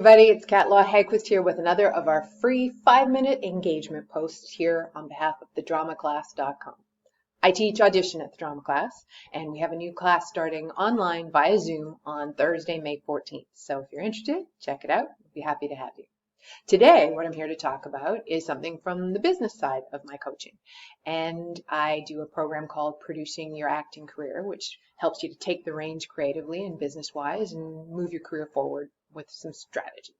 Everybody, it's Kat Law Hagquist here with another of our free 5-minute engagement posts here on behalf of thedramaclass.com. I teach audition at the Drama Class, and we have a new class starting online via Zoom on Thursday, May 14th. So if you're interested, check it out. We'd be happy to have you. Today, what I'm here to talk about is something from the business side of my coaching. And I do a program called Producing Your Acting Career, which helps you to take the reins creatively and business-wise and move your career forward with some strategy.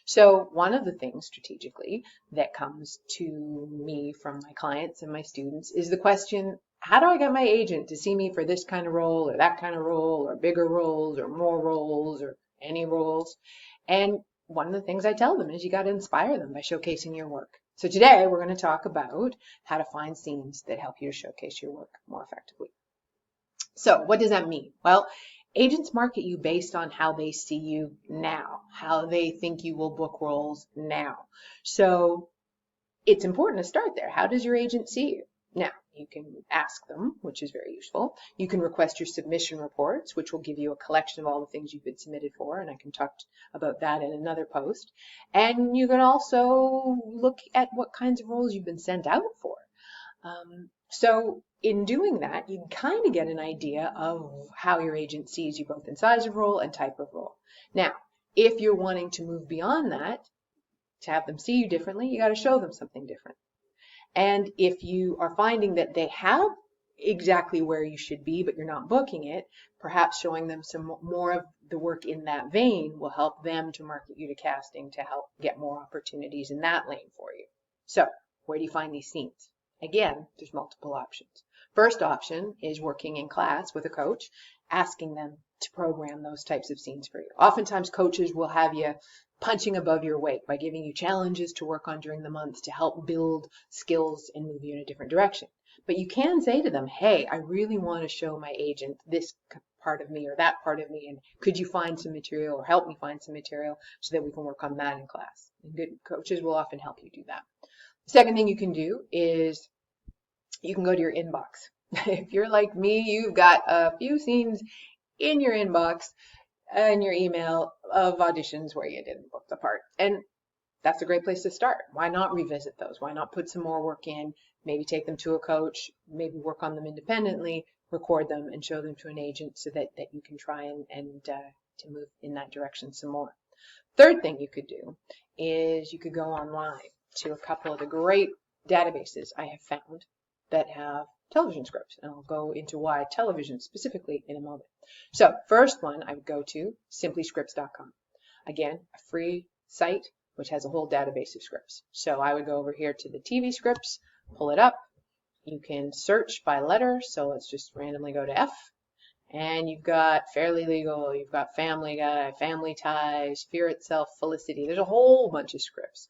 So one of the things strategically that comes to me from my clients and my students is the question, how do I get my agent to see me for this kind of role or that kind of role or bigger roles or more roles or any roles? And one of the things I tell them is you got to inspire them by showcasing your work. So today we're going to talk about how to find scenes that help you to showcase your work more effectively. So what does that mean? Well, agents market you based on how they see you now, how they think you will book roles now. So it's important to start there. How does your agent see you? Now, you can ask them, which is very useful. You can request your submission reports, which will give you a collection of all the things you've been submitted for, and I can talk about that in another post. And you can also look at what kinds of roles you've been sent out for. So in doing that, you can kind of get an idea of how your agent sees you both in size of role and type of role. Now, if you're wanting to move beyond that, to have them see you differently, you got to show them something different. And if you are finding that they have exactly where you should be, but you're not booking it, perhaps showing them some more of the work in that vein will help them to market you to casting to help get more opportunities in that lane for you. So where do you find these scenes? Again, there's multiple options. First option is working in class with a coach, asking them to program those types of scenes for you. Oftentimes coaches will have you punching above your weight by giving you challenges to work on during the month to help build skills and move you in a different direction. But you can say to them, hey, I really want to show my agent this part of me or that part of me, and could you find some material or help me find some material so that we can work on that in class? And good coaches will often help you do that. The second thing you can do is you can go to your inbox. If you're like me, you've got a few scenes in your inbox and your email of auditions where you didn't book the part. And that's a great place to start. Why not revisit those? Why not put some more work in, maybe take them to a coach, maybe work on them independently, record them and show them to an agent so that you can try and to move in that direction some more. Third thing you could do is you could go online to a couple of the great databases I have found that have television scripts, and I'll go into why television specifically in a moment. So first one I would go to simplyscripts.com. Again, a free site which has a whole database of scripts. So I would go over here to the TV scripts, pull it up. You can search by letter, so let's just randomly go to F. And you've got Fairly Legal, you've got Family Guy, Family Ties, Fear Itself, Felicity. There's a whole bunch of scripts.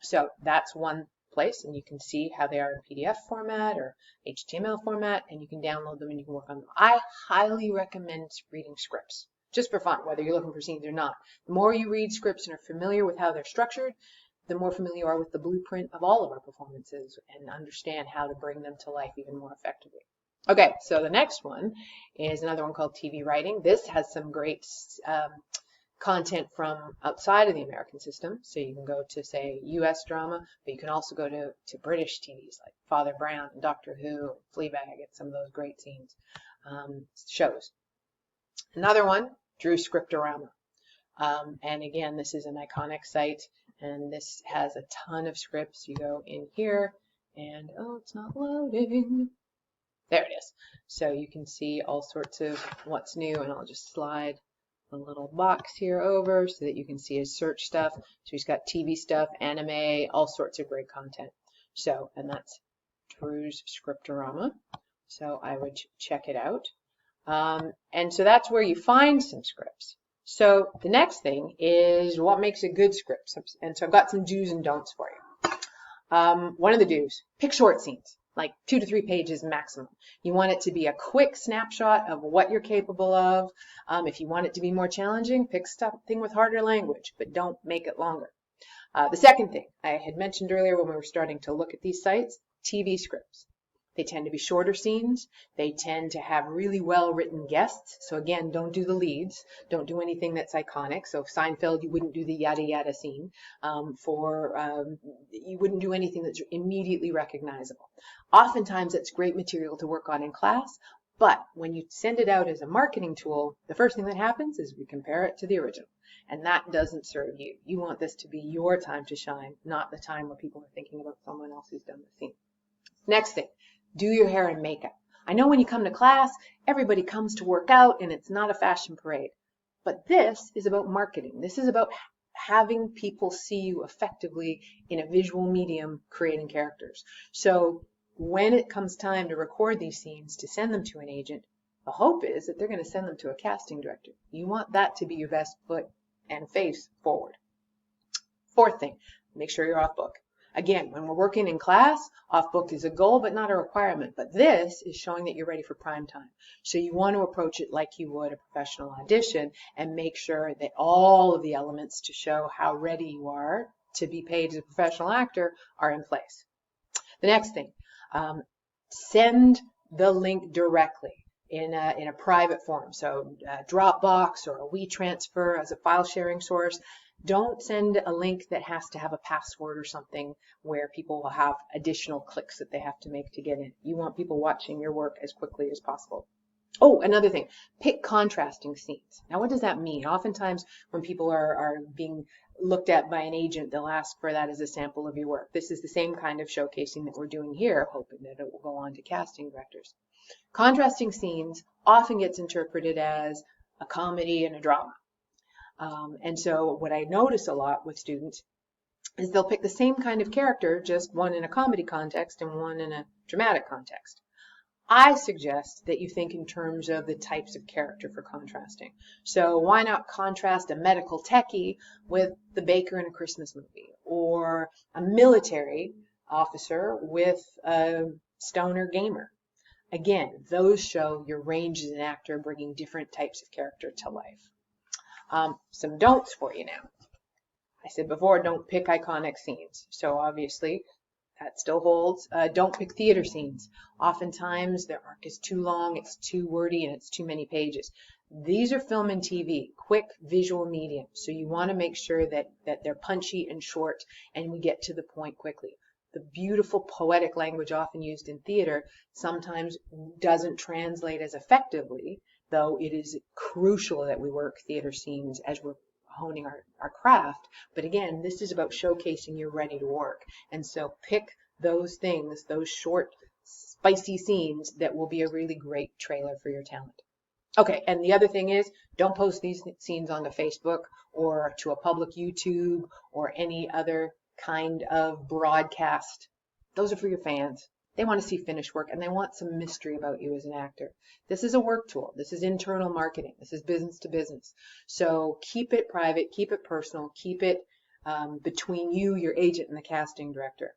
So that's one place, and you can see how they are in PDF format or HTML format, and you can download them and you can work on them. I highly recommend reading scripts, just for fun, whether you're looking for scenes or not. The more you read scripts and are familiar with how they're structured, the more familiar you are with the blueprint of all of our performances and understand how to bring them to life even more effectively. Okay, so the next one is another one called TV Writing. This has some great content from outside of the American system. So you can go to, say, US drama, but you can also go to British TVs like Father Brown and Doctor Who and Fleabag and some of those great scenes, shows. Another one, Drew Scriptorama. And again, this is an iconic site, and this has a ton of scripts. You go in here, and oh, it's not loading. There it is. So you can see all sorts of what's new, and I'll just slide a little box here over so that you can see his search stuff. So he's got TV stuff, anime, all sorts of great content. So, and that's Drew's Scriptorama. So I would check it out. And so that's where you find some scripts. So the next thing is what makes a good script. And so I've got some do's and don'ts for you. One of the do's, pick short scenes, like 2 to 3 pages maximum. You want it to be a quick snapshot of what you're capable of. If you want it to be more challenging, pick something with harder language, but don't make it longer. The second thing I had mentioned earlier when we were starting to look at these sites, TV scripts. They tend to be shorter scenes. They tend to have really well-written guests. So again, don't do the leads. Don't do anything that's iconic. So Seinfeld, you wouldn't do the yada yada scene. You wouldn't do anything that's immediately recognizable. Oftentimes, it's great material to work on in class. But when you send it out as a marketing tool, the first thing that happens is we compare it to the original. And that doesn't serve you. You want this to be your time to shine, not the time where people are thinking about someone else who's done the scene. Next thing. Do your hair and makeup. I know when you come to class, everybody comes to work out and it's not a fashion parade. But this is about marketing. This is about having people see you effectively in a visual medium creating characters. So when it comes time to record these scenes, to send them to an agent, the hope is that they're going to send them to a casting director. You want that to be your best foot and face forward. Fourth thing, make sure you're off book. Again, when we're working in class, off book is a goal, but not a requirement. But this is showing that you're ready for prime time. So you want to approach it like you would a professional audition and make sure that all of the elements to show how ready you are to be paid as a professional actor are in place. The next thing, send the link directly in a private form. So Dropbox or a WeTransfer as a file sharing source. Don't send a link that has to have a password or something where people will have additional clicks that they have to make to get in. You want people watching your work as quickly as possible. Oh, another thing, pick contrasting scenes. Now, what does that mean? Oftentimes when people are being looked at by an agent, they'll ask for that as a sample of your work. This is the same kind of showcasing that we're doing here, hoping that it will go on to casting directors. Contrasting scenes often gets interpreted as a comedy and a drama. And so what I notice a lot with students is they'll pick the same kind of character, just one in a comedy context and one in a dramatic context. I suggest that you think in terms of the types of character for contrasting. So why not contrast a medical techie with the baker in a Christmas movie, or a military officer with a stoner gamer? Again, those show your range as an actor, bringing different types of character to life. Some don'ts for you now. I said before, don't pick iconic scenes. So obviously that still holds. Don't pick theater scenes. Oftentimes their arc is too long, it's too wordy, and it's too many pages. These are film and TV, quick visual medium. So you want to make sure that they're punchy and short and we get to the point quickly. The beautiful poetic language often used in theater sometimes doesn't translate as effectively, though it is crucial that we work theater scenes as we're honing our craft. But again, this is about showcasing you're ready to work. And so pick those things, those short, spicy scenes that will be a really great trailer for your talent. Okay, and the other thing is, don't post these scenes onto Facebook or to a public YouTube or any other kind of broadcast. Those are for your fans. They want to see finished work and they want some mystery about you as an actor. This is a work tool. This is internal marketing. This is business to business. So keep it private, keep it personal, keep it between you, your agent, and the casting director.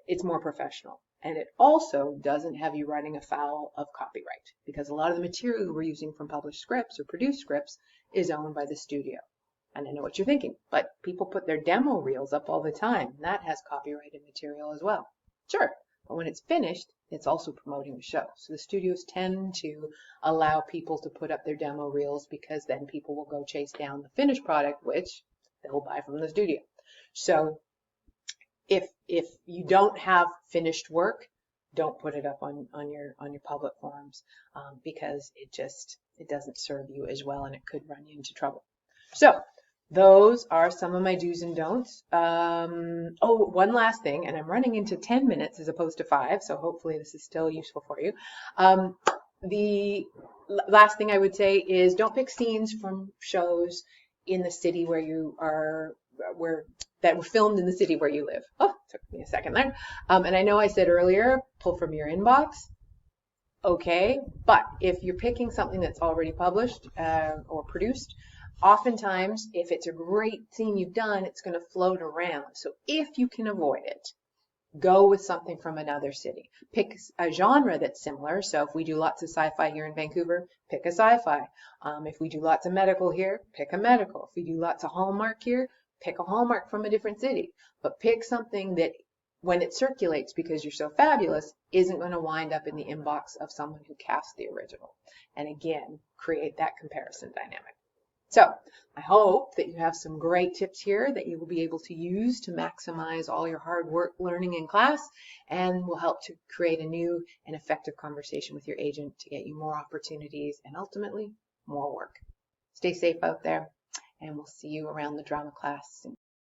It's more professional. And it also doesn't have you running afoul of copyright, because a lot of the material we're using from published scripts or produced scripts is owned by the studio. And I know what you're thinking, but people put their demo reels up all the time. That has copyrighted material as well. Sure. But when it's finished, it's also promoting the show. So the studios tend to allow people to put up their demo reels because then people will go chase down the finished product, which they'll buy from the studio. So if you don't have finished work, don't put it up on your public forums because it doesn't serve you as well and it could run you into trouble. So those are some of my do's and don'ts. Oh, one last thing, and I'm running into 10 minutes as opposed to 5, so hopefully this is still useful for you. The last thing I would say is don't pick scenes from shows in the city where you are, that were filmed in the city where you live. Oh, took me a second there. And I know I said earlier, pull from your inbox. Okay, but if you're picking something that's already published or produced, oftentimes, if it's a great scene you've done, it's going to float around. So if you can avoid it, go with something from another city. Pick a genre that's similar. So if we do lots of sci-fi here in Vancouver, pick a sci-fi. If we do lots of medical here, pick a medical. If we do lots of Hallmark here, pick a Hallmark from a different city. But pick something that when it circulates because you're so fabulous, isn't going to wind up in the inbox of someone who cast the original. And again, create that comparison dynamic. So I hope that you have some great tips here that you will be able to use to maximize all your hard work learning in class, and will help to create a new and effective conversation with your agent to get you more opportunities and ultimately more work. Stay safe out there, and we'll see you around the drama class soon.